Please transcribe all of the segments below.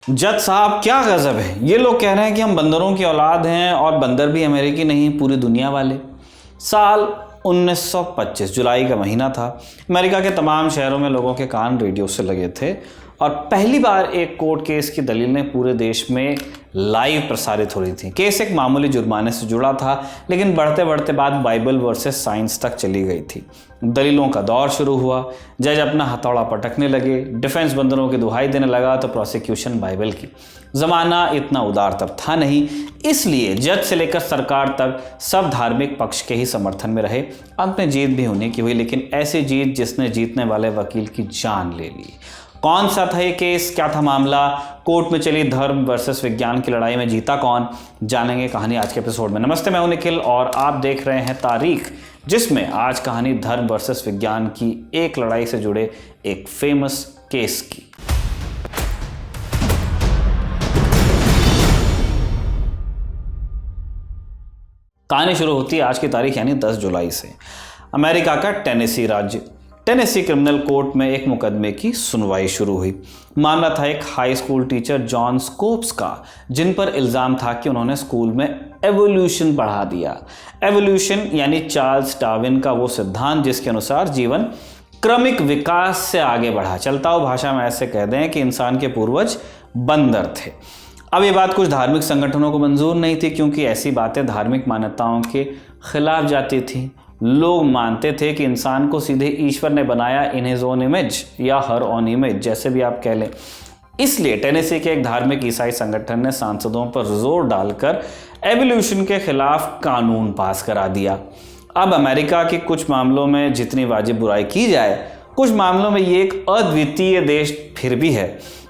जज साहब क्या गजब है, ये लोग कह रहे हैं कि हम बंदरों की औलाद हैं और बंदर भी अमेरिकी नहीं, पूरी दुनिया वाले। साल 1925 जुलाई का महीना था। अमेरिका के तमाम शहरों में लोगों के कान रेडियो से लगे थे और पहली बार एक कोर्ट केस की दलीलें पूरे देश में लाइव प्रसारित हो रही थी। केस एक मामूली जुर्माने से जुड़ा था, लेकिन बढ़ते बढ़ते बात बाइबल वर्सेस साइंस तक चली गई थी। दलीलों का दौर शुरू हुआ। जज अपना हथौड़ा पटकने लगे, डिफेंस बंदरों की दुहाई देने लगा तो प्रोसिक्यूशन बाइबल की। ज़माना इतना उदार तब था नहीं, इसलिए जज से लेकर सरकार तक सब धार्मिक पक्ष के ही समर्थन में रहे। अंत में जीत भी उन्हीं की हुई, लेकिन ऐसी जीत जिसने जीतने वाले वकील की जान ले ली। कौन सा था ये केस, क्या था मामला, कोर्ट में चली धर्म वर्सेस विज्ञान की लड़ाई में जीता कौन, जानेंगे कहानी आज के एपिसोड में। नमस्ते, मैं हूं निखिल और आप देख रहे हैं तारीख, जिसमें आज कहानी धर्म वर्सेस विज्ञान की एक लड़ाई से जुड़े एक फेमस केस की। कहानी शुरू होती है आज की तारीख यानी 10 जुलाई से। अमेरिका का टेनेसी राज्य, टेनेसी क्रिमिनल कोर्ट में एक मुकदमे की सुनवाई शुरू हुई। मामला था एक high school teacher John scopes का, जिन पर इल्ज़ाम था कि उन्होंने स्कूल में एवोल्यूशन पढ़ा दिया। एवोल्यूशन यानी चार्ल्स डार्विन का वो सिद्धांत जिसके अनुसार जीवन क्रमिक विकास से आगे बढ़ा। चलता हुआ भाषा में ऐसे कह दें कि इंसान के पूर्वज बंदर थे। अब ये बात कुछ धार्मिक संगठनों को मंजूर नहीं थी, क्योंकि ऐसी बातें धार्मिक मान्यताओं के खिलाफ जाती थी। लोग मानते थे कि इंसान को सीधे ईश्वर ने बनाया, इन हिज ओन इमेज या हर ओन इमेज, जैसे भी आप कह लें। इसलिए टेनेसी के एक धार्मिक ईसाई संगठन ने सांसदों पर जोर डालकर एवोल्यूशन के खिलाफ कानून पास करा दिया। अब अमेरिका के कुछ मामलों में जितनी वाजिब बुराई की जाए, कुछ मामलों में ये एक अद्वितीय देश फिर भी है,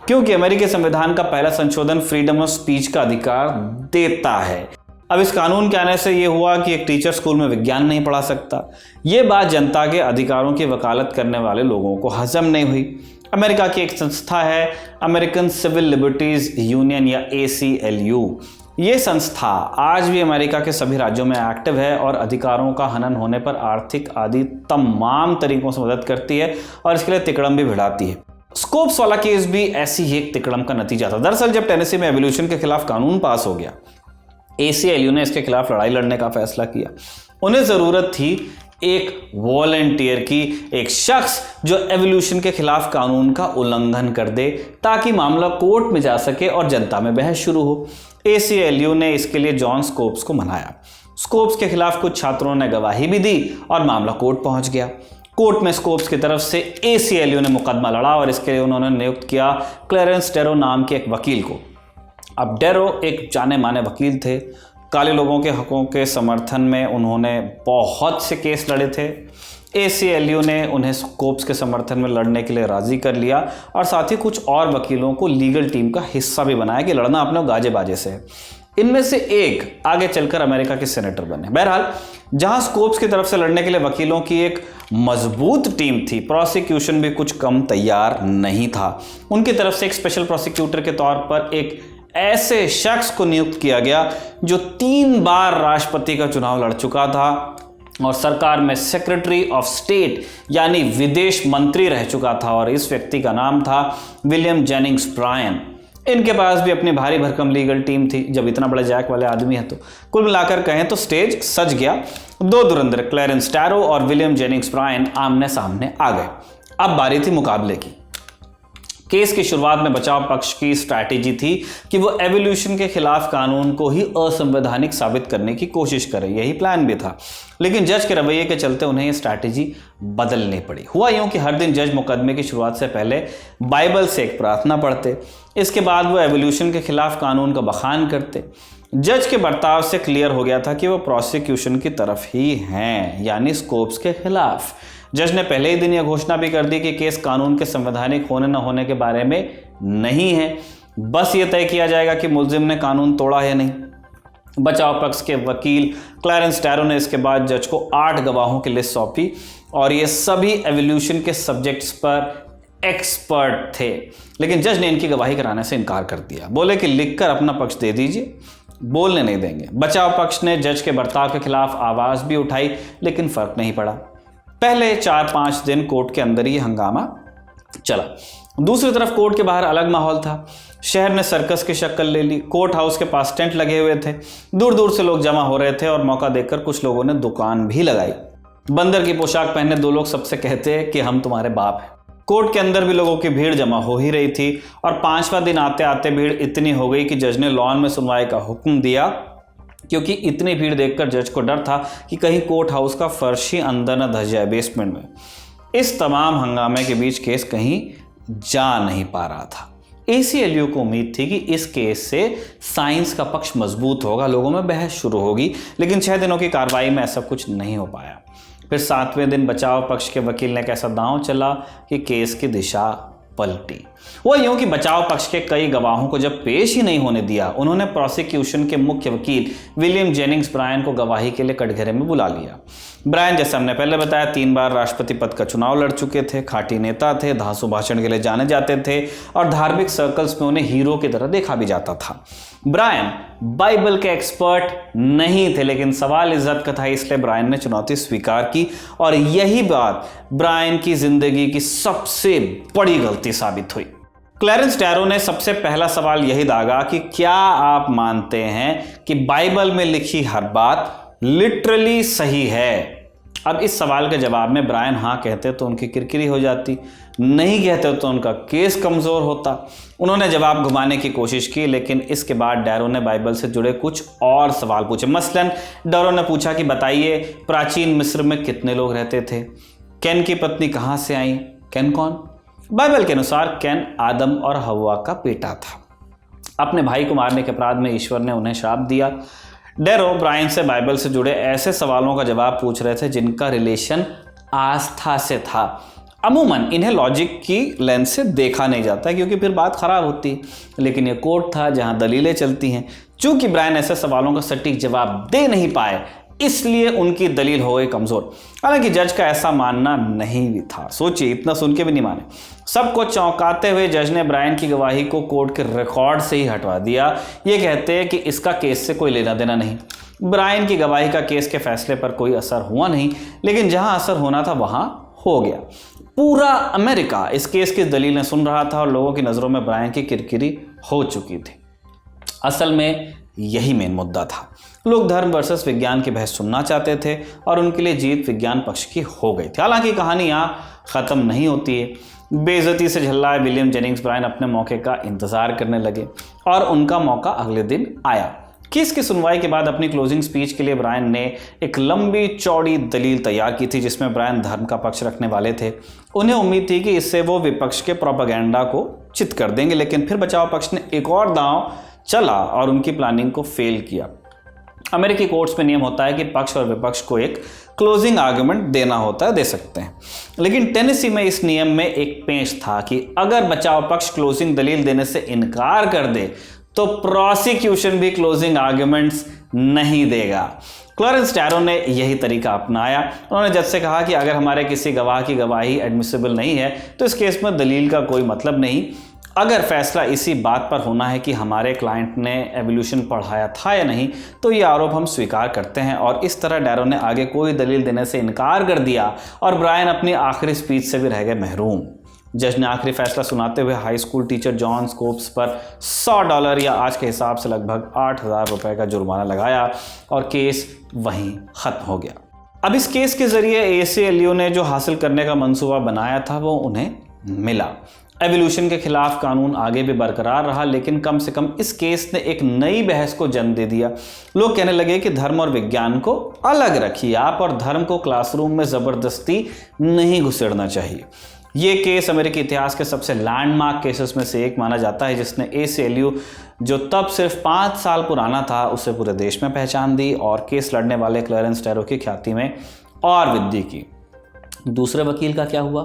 क्योंकि अमेरिकी संविधान का पहला संशोधन फ्रीडम ऑफ स्पीच का अधिकार देता है। अब इस कानून के आने से ये हुआ कि एक टीचर स्कूल में विज्ञान नहीं पढ़ा सकता। ये बात जनता के अधिकारों की वकालत करने वाले लोगों को हजम नहीं हुई। अमेरिका की एक संस्था है अमेरिकन सिविल लिबर्टीज यूनियन या ACLU। ये संस्था आज भी अमेरिका के सभी राज्यों में एक्टिव है और अधिकारों का हनन होने पर आर्थिक आदि तमाम तरीकों से मदद करती है और इसके लिए तिकड़म भी भिड़ाती है। स्कोप्स वाला केस भी ऐसी ही एक तिकड़म का नतीजा था। दरअसल जब टेनेसी में एवोल्यूशन के खिलाफ कानून पास हो गया, ACLU ने इसके खिलाफ लड़ाई लड़ने का फैसला किया। उन्हें जरूरत थी एक वॉलंटियर की, एक शख्स जो एवोल्यूशन के खिलाफ कानून का उल्लंघन कर दे, ताकि मामला कोर्ट में जा सके और जनता में बहस शुरू हो। ACLU ने इसके लिए जॉन स्कोप्स को मनाया। स्कोप्स के खिलाफ कुछ छात्रों ने गवाही भी दी और मामला कोर्ट पहुंच गया। कोर्ट में स्कोप्स की तरफ से ACLU ने मुकदमा लड़ा और इसके लिए उन्होंने नियुक्त किया क्लेरेंस डेरो नाम के एक वकील को। अब डेरो एक जाने माने वकील थे। काले लोगों के हकों के समर्थन में उन्होंने बहुत से केस लड़े थे। ACLU ने उन्हें स्कोप्स के समर्थन में लड़ने के लिए राजी कर लिया और साथ ही कुछ और वकीलों को लीगल टीम का हिस्सा भी बनाया कि लड़ना अपने गाजे बाजे से है। इनमें से एक आगे चलकर अमेरिका के सेनेटर बने। बहरहाल जहां स्कोप्स की तरफ से लड़ने के लिए वकीलों की एक मजबूत टीम थी, प्रोसिक्यूशन भी कुछ कम तैयार नहीं था। उनकी तरफ से एक स्पेशल प्रोसिक्यूटर के तौर पर एक ऐसे शख्स को नियुक्त किया गया जो 3 बार राष्ट्रपति का चुनाव लड़ चुका था और सरकार में सेक्रेटरी ऑफ स्टेट यानी विदेश मंत्री रह चुका था, और इस व्यक्ति का नाम था विलियम जेनिंग्स ब्रायन। इनके पास भी अपनी भारी भरकम लीगल टीम थी। जब इतना बड़े जैक वाले आदमी है तो कुल मिलाकर कहें तो स्टेज सज गया। दो धुरंधर क्लेरेंस डेरो और विलियम जेनिंग्स ब्रायन आमने सामने आ गए। अब बारी थी मुकाबले की। केस की शुरुआत में बचाव पक्ष की स्ट्रैटेजी थी कि वो एवोल्यूशन के खिलाफ कानून को ही असंवैधानिक साबित करने की कोशिश करे, यही प्लान भी था। लेकिन जज के रवैये के चलते उन्हें ये स्ट्रैटेजी बदलनी पड़ी। हुआ यूं कि हर दिन जज मुकदमे की शुरुआत से पहले बाइबल से एक प्रार्थना पढ़ते, इसके बाद वो एवोल्यूशन के खिलाफ कानून का बखान करते। जज के बर्ताव से क्लियर हो गया था कि वो प्रोसिक्यूशन की तरफ ही हैं, यानी स्कोप्स के खिलाफ। जज ने पहले ही दिन यह घोषणा भी कर दी कि केस कानून के संवैधानिक होने न होने के बारे में नहीं है, बस ये तय किया जाएगा कि मुल्जिम ने कानून तोड़ा है नहीं। बचाव पक्ष के वकील क्लेरेंस डेरो ने इसके बाद जज को 8 गवाहों की लिस्ट सौंपी और ये सभी एवोल्यूशन के सब्जेक्ट्स पर एक्सपर्ट थे। लेकिन जज ने इनकी गवाही कराने से इनकार कर दिया। बोले कि लिखकर अपना पक्ष दे दीजिए, बोलने नहीं देंगे। बचाव पक्ष ने जज के बर्ताव के खिलाफ आवाज भी उठाई, लेकिन फर्क नहीं पड़ा। पहले 4-5 दिन कोर्ट के अंदर ही हंगामा चला। दूसरी तरफ कोर्ट के बाहर अलग माहौल था। शहर ने सर्कस की शक्ल ले ली। कोर्ट हाउस के पास टेंट लगे हुए थे। दूर दूर से लोग जमा हो रहे थे और मौका देखकर कुछ लोगों ने दुकान भी लगाई। बंदर की पोशाक पहने दो लोग सबसे कहते हैं कि हम तुम्हारे बाप हैं। कोर्ट के अंदर भी लोगों की भीड़ जमा हो ही रही थी और 5वां दिन आते आते भीड़ इतनी हो गई कि जज ने लॉन में सुनवाई का हुक्म दिया, क्योंकि इतनी भीड़ देखकर जज को डर था कि कहीं कोर्ट हाउस का फर्श ही अंदर न धस जाए बेसमेंट में। इस तमाम हंगामे के बीच केस कहीं जा नहीं पा रहा था। ACLU को उम्मीद थी कि इस केस से साइंस का पक्ष मजबूत होगा, लोगों में बहस शुरू होगी, लेकिन 6 दिनों की कार्रवाई में ऐसा कुछ नहीं हो पाया। फिर 7वें दिन बचाव पक्ष के वकील ने कैसा दांव चला कि केस की दिशा पलटी। वो यूं कि बचाव पक्ष के कई गवाहों को जब पेश ही नहीं होने दिया, उन्होंने प्रोसिक्यूशन के मुख्य वकील विलियम जेनिंग्स ब्रायन को गवाही के लिए कटघरे में बुला लिया। ब्रायन, जैसे हमने पहले बताया, 3 बार राष्ट्रपति पद का चुनाव लड़ चुके थे, खाटी नेता थे, धांसू भाषण के लिए जाने जाते थे और धार्मिक सर्कल्स में उन्हें हीरो की तरह देखा भी जाता था। ब्रायन बाइबल के एक्सपर्ट नहीं थे, लेकिन सवाल इज्जत का था, इसलिए ब्रायन ने चुनौती स्वीकार की और यही बात ब्रायन की जिंदगी की सबसे बड़ी गलती साबित हुई। क्लैरेंस डैरो ने सबसे पहला सवाल यही दागा कि क्या आप मानते हैं कि बाइबल में लिखी हर बात लिटरली सही है? अब इस सवाल के जवाब में ब्रायन हाँ कहते तो उनकी किरकिरी हो जाती, नहीं कहते तो उनका केस कमजोर होता। उन्होंने जवाब घुमाने की कोशिश की, लेकिन इसके बाद डैरो ने बाइबल से जुड़े कुछ और सवाल पूछे। मसलन डैरो ने पूछा कि बताइए, प्राचीन मिस्र में कितने लोग रहते थे? कैन की पत्नी कहाँ से आई? कैन कौन? बाइबल के अनुसार कैन आदम और हव्वा का बेटा था। अपने भाई को मारने के अपराध में ईश्वर ने उन्हें श्राप दिया। डैरो ब्रायन से बाइबल से जुड़े ऐसे सवालों का जवाब पूछ रहे थे जिनका रिलेशन आस्था से था। अमूमन इन्हें लॉजिक की लेंस से देखा नहीं जाता, क्योंकि फिर बात खराब होती है, लेकिन ये कोर्ट था जहां दलीलें चलती हैं। चूंकि ब्रायन ऐसे सवालों का सटीक जवाब दे नहीं पाए, इसलिए उनकी दलील हो गई कमजोर। हालांकि जज का ऐसा मानना नहीं भी था। सोचिए, इतना सुन के भी नहीं माने। सबको चौंकाते हुए जज ने ब्रायन की गवाही को कोर्ट के रिकॉर्ड से ही हटवा दिया, ये कहते हैं कि इसका केस से कोई लेना देना नहीं। ब्रायन की गवाही का केस के फैसले पर कोई असर हुआ नहीं, लेकिन जहां असर होना था वहां हो गया। पूरा अमेरिका इस केस की दलीलें सुन रहा था और लोगों की नजरों में ब्रायन की किरकिरी हो चुकी थी। असल में यही मेन मुद्दा था। लोग धर्म वर्सेस विज्ञान की बहस सुनना चाहते थे और उनके लिए जीत विज्ञान पक्ष की हो गई थी। हालांकि कहानी यहाँ खत्म नहीं होती है। बेइज्जती से झल्लाए विलियम जेनिंग्स ब्रायन अपने मौके का इंतजार करने लगे और उनका मौका अगले दिन आया। केस की सुनवाई के बाद अपनी क्लोजिंग स्पीच के लिए ब्रायन ने एक लंबी चौड़ी दलील तैयार की थी, जिसमें ब्रायन धर्म का पक्ष रखने वाले थे। उन्हें उम्मीद थी कि इससे वो विपक्ष के प्रोपेगेंडा को चित कर देंगे, लेकिन फिर बचाव पक्ष ने एक और दांव चला और उनकी प्लानिंग को फेल किया। अमेरिकी कोर्ट्स में नियम होता है कि पक्ष और विपक्ष को एक क्लोजिंग आर्गुमेंट देना होता है, दे सकते हैं, लेकिन टेनेसी में इस नियम में एक पेंच था कि अगर बचाव पक्ष क्लोजिंग दलील देने से इनकार कर दे तो प्रोसिक्यूशन भी क्लोजिंग आर्गुमेंट्स नहीं देगा। क्लैरेंस डैरो ने यही तरीका अपनाया। उन्होंने जज से कहा कि अगर हमारे किसी गवाह की गवाही एडमिसिबल नहीं है तो इस केस में दलील का कोई मतलब नहीं। अगर फैसला इसी बात पर होना है कि हमारे क्लाइंट ने एवोल्यूशन पढ़ाया था या नहीं, तो ये आरोप हम स्वीकार करते हैं। और इस तरह डैरो ने आगे कोई दलील देने से इनकार कर दिया और ब्रायन अपनी आखिरी स्पीच से भी रह गए महरूम। जज ने आखिरी फैसला सुनाते हुए high school teacher John scopes पर $100 या आज के हिसाब से लगभग 8,000 रुपए का जुर्माना लगाया और केस वहीं खत्म हो गया। अब इस केस के जरिए ACLU ने जो हासिल करने का मंसूबा बनाया था वो उन्हें मिला। एवोल्यूशन के खिलाफ कानून आगे भी बरकरार रहा, लेकिन कम से कम इस केस ने एक नई बहस को जन्म दे दिया। लोग कहने लगे कि धर्म और विज्ञान को अलग रखिए आप, और धर्म को क्लासरूम में जबरदस्ती नहीं घुसेड़ना चाहिए। ये केस अमेरिकी इतिहास के सबसे लैंडमार्क केसेस में से एक माना जाता है, जिसने ACLU जो तब सिर्फ 5 साल पुराना था उसे पूरे देश में पहचान दी और केस लड़ने वाले क्लैरेंस डैरो की ख्याति में और वृद्धि की। दूसरे वकील का क्या हुआ?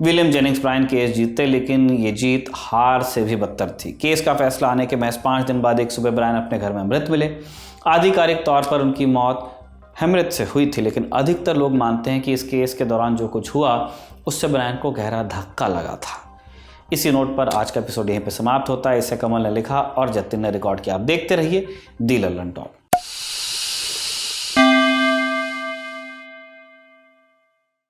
विलियम जेनिंग्स ब्रायन केस जीतते, लेकिन ये जीत हार से भी बदतर थी। केस का फैसला आने के महज 5 दिन बाद एक सुबह ब्रायन अपने घर में मृत मिले। आधिकारिक तौर पर उनकी मौत हेमरेज से हुई थी, लेकिन अधिकतर लोग मानते हैं कि इस केस के दौरान जो कुछ हुआ उससे ब्रायन को गहरा धक्का लगा था। इसी नोट पर आज का एपिसोड यहीं पे समाप्त होता है। इसे कमल ने लिखा और जतिन ने रिकॉर्ड किया। आप देखते रहिए दी लल्लन टॉप।